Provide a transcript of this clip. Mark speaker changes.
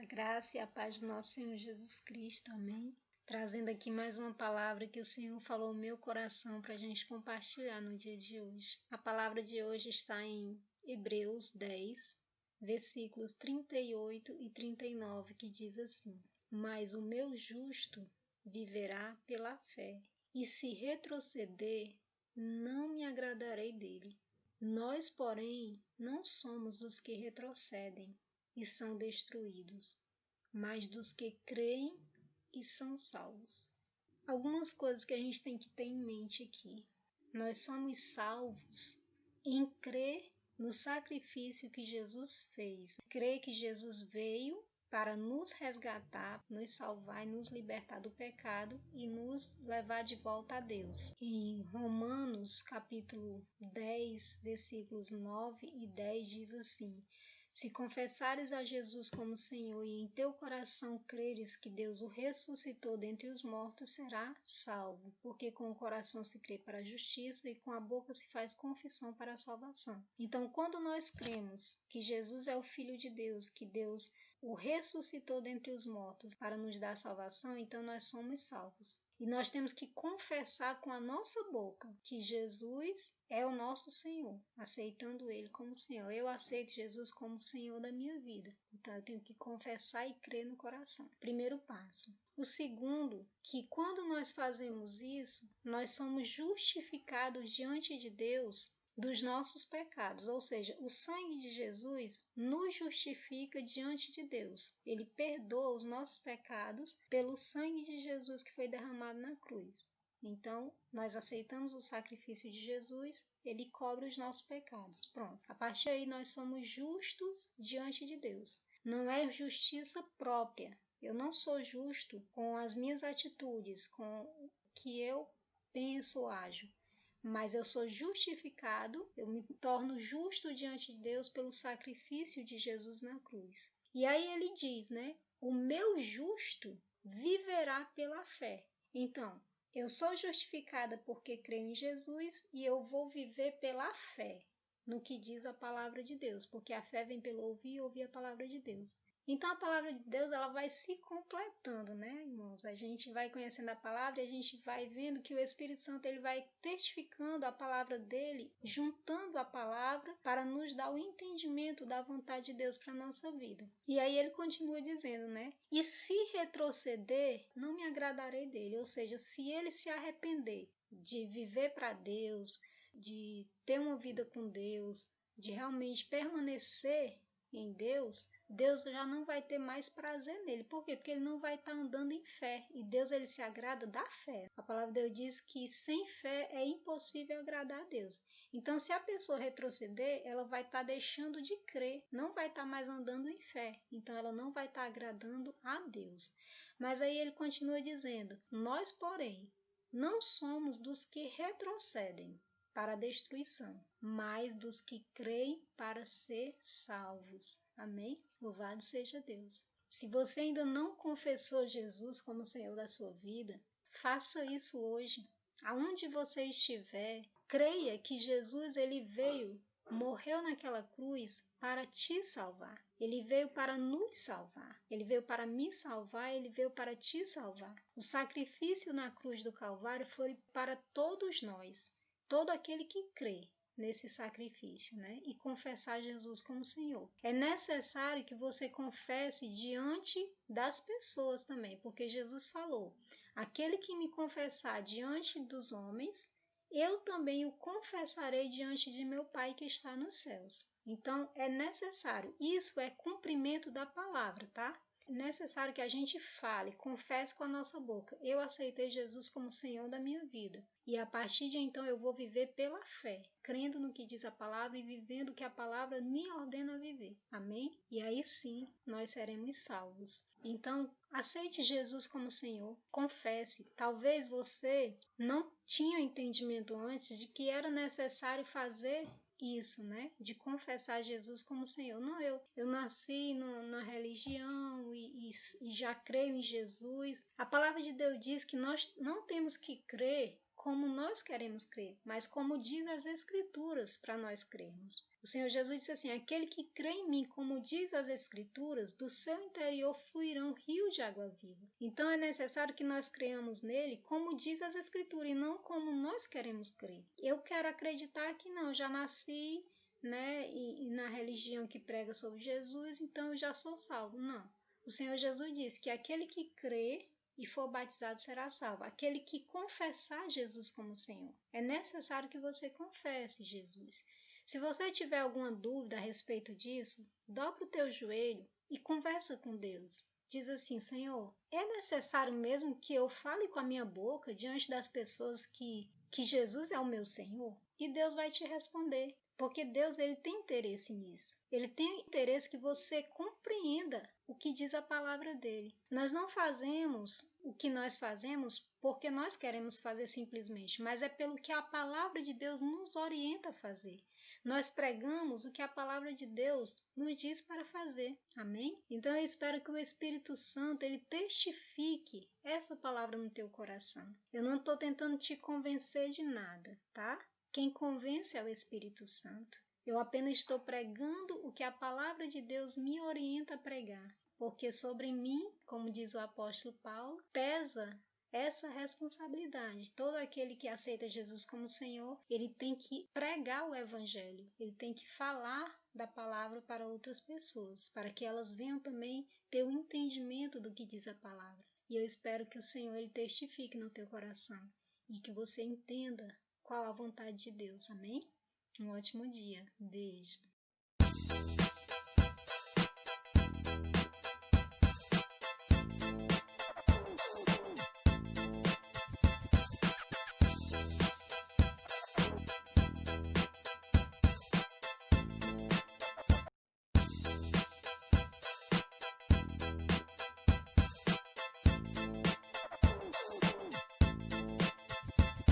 Speaker 1: graça e a paz do nosso Senhor Jesus Cristo, amém? Trazendo aqui mais uma palavra que o Senhor falou no meu coração para a gente compartilhar no dia de hoje. A palavra de hoje está em Hebreus 10, versículos 38 e 39, que diz assim: Mas o meu justo viverá pela fé, e se retroceder, não me agradarei dele. Nós, porém, não somos dos que retrocedem e são destruídos, mas dos que creem e são salvos. Algumas coisas que a gente tem que ter em mente aqui. Nós somos salvos em crer no sacrifício que Jesus fez, crer que Jesus veio para nos resgatar, nos salvar e nos libertar do pecado e nos levar de volta a Deus. Em Romanos capítulo 10, versículos 9 e 10 diz assim: Se confessares a Jesus como Senhor e em teu coração creres que Deus o ressuscitou dentre os mortos, será salvo, porque com o coração se crê para a justiça e com a boca se faz confissão para a salvação. Então, quando nós cremos que Jesus é o Filho de Deus, que Deus o ressuscitou dentre os mortos para nos dar salvação, então nós somos salvos. E nós temos que confessar com a nossa boca que Jesus é o nosso Senhor, aceitando Ele como Senhor. Eu aceito Jesus como Senhor da minha vida. Então eu tenho que confessar e crer no coração. Primeiro passo. O segundo, que quando nós fazemos isso, nós somos justificados diante de Deus dos nossos pecados, ou seja, o sangue de Jesus nos justifica diante de Deus. Ele perdoa os nossos pecados pelo sangue de Jesus que foi derramado na cruz. Então, nós aceitamos o sacrifício de Jesus, ele cobre os nossos pecados. Pronto. A partir daí, nós somos justos diante de Deus. Não é justiça própria. Eu não sou justo com as minhas atitudes, com o que eu penso ou ajo. Mas eu sou justificado, eu me torno justo diante de Deus pelo sacrifício de Jesus na cruz. E aí ele diz, né? O meu justo viverá pela fé. Então, eu sou justificada porque creio em Jesus e eu vou viver pela fé no que diz a palavra de Deus, porque a fé vem pelo ouvir e ouvir a palavra de Deus. Então a palavra de Deus ela vai se completando, né, irmãos? A gente vai conhecendo a palavra e a gente vai vendo que o Espírito Santo ele vai testificando a palavra dele, juntando a palavra para nos dar o entendimento da vontade de Deus para a nossa vida. E aí ele continua dizendo, né? E se retroceder, não me agradarei dele. Ou seja, se ele se arrepender de viver para Deus, de ter uma vida com Deus, de realmente permanecer em Deus, Deus já não vai ter mais prazer nele. Por quê? Porque ele não vai estar andando em fé. E Deus ele se agrada da fé. A palavra de Deus diz que sem fé é impossível agradar a Deus. Então, se a pessoa retroceder, ela vai estar deixando de crer, não vai estar mais andando em fé. Então, ela não vai estar agradando a Deus. Mas aí ele continua dizendo: Nós, porém, não somos dos que retrocedem para a destruição, mas dos que creem para ser salvos. Amém? Louvado seja Deus. Se você ainda não confessou Jesus como Senhor da sua vida, faça isso hoje. Aonde você estiver, creia que Jesus ele veio, morreu naquela cruz para te salvar. Ele veio para nos salvar. Ele veio para me salvar, ele veio para te salvar. O sacrifício na cruz do Calvário foi para todos nós. Todo aquele que crê nesse sacrifício, né? E confessar Jesus como Senhor. É necessário que você confesse diante das pessoas também, porque Jesus falou: aquele que me confessar diante dos homens, eu também o confessarei diante de meu Pai que está nos céus. Então, é necessário. Isso é cumprimento da palavra, tá? É necessário que a gente fale, confesse com a nossa boca: eu aceitei Jesus como Senhor da minha vida. E a partir de então eu vou viver pela fé, crendo no que diz a palavra e vivendo o que a palavra me ordena a viver. Amém? E aí sim nós seremos salvos. Então, aceite Jesus como Senhor, confesse. Talvez você não tinha entendimento antes de que era necessário fazer isso, né? De confessar Jesus como Senhor. Não, eu nasci na religião e já creio em Jesus. A palavra de Deus diz que nós não temos que crer como nós queremos crer, mas como diz as Escrituras para nós crermos. O Senhor Jesus disse assim: aquele que crê em mim, como diz as Escrituras, do seu interior fluirão rios de água viva. Então é necessário que nós creamos nele como diz as Escrituras e não como nós queremos crer. Eu quero acreditar que não, já nasci, né, e na religião que prega sobre Jesus, então eu já sou salvo. Não. O Senhor Jesus disse que aquele que crê e for batizado será salvo. Aquele que confessar Jesus como Senhor. É necessário que você confesse Jesus. Se você tiver alguma dúvida a respeito disso, dobra o teu joelho e conversa com Deus. Diz assim: Senhor, é necessário mesmo que eu fale com a minha boca diante das pessoas que Jesus é o meu Senhor? E Deus vai te responder. Porque Deus ele tem interesse nisso. Ele tem interesse que você compreenda o que diz a palavra dele. Nós não fazemos o que nós fazemos porque nós queremos fazer simplesmente, mas é pelo que a palavra de Deus nos orienta a fazer. Nós pregamos o que a palavra de Deus nos diz para fazer. Amém? Então eu espero que o Espírito Santo ele testifique essa palavra no teu coração. Eu não estou tentando te convencer de nada, tá? Quem convence é o Espírito Santo. Eu apenas estou pregando o que a palavra de Deus me orienta a pregar. Porque sobre mim, como diz o apóstolo Paulo, pesa essa responsabilidade. Todo aquele que aceita Jesus como Senhor, ele tem que pregar o Evangelho. Ele tem que falar da palavra para outras pessoas, para que elas venham também ter o entendimento do que diz a palavra. E eu espero que o Senhor ele testifique no teu coração e que você entenda qual a vontade de Deus, amém? Um ótimo dia. Beijo.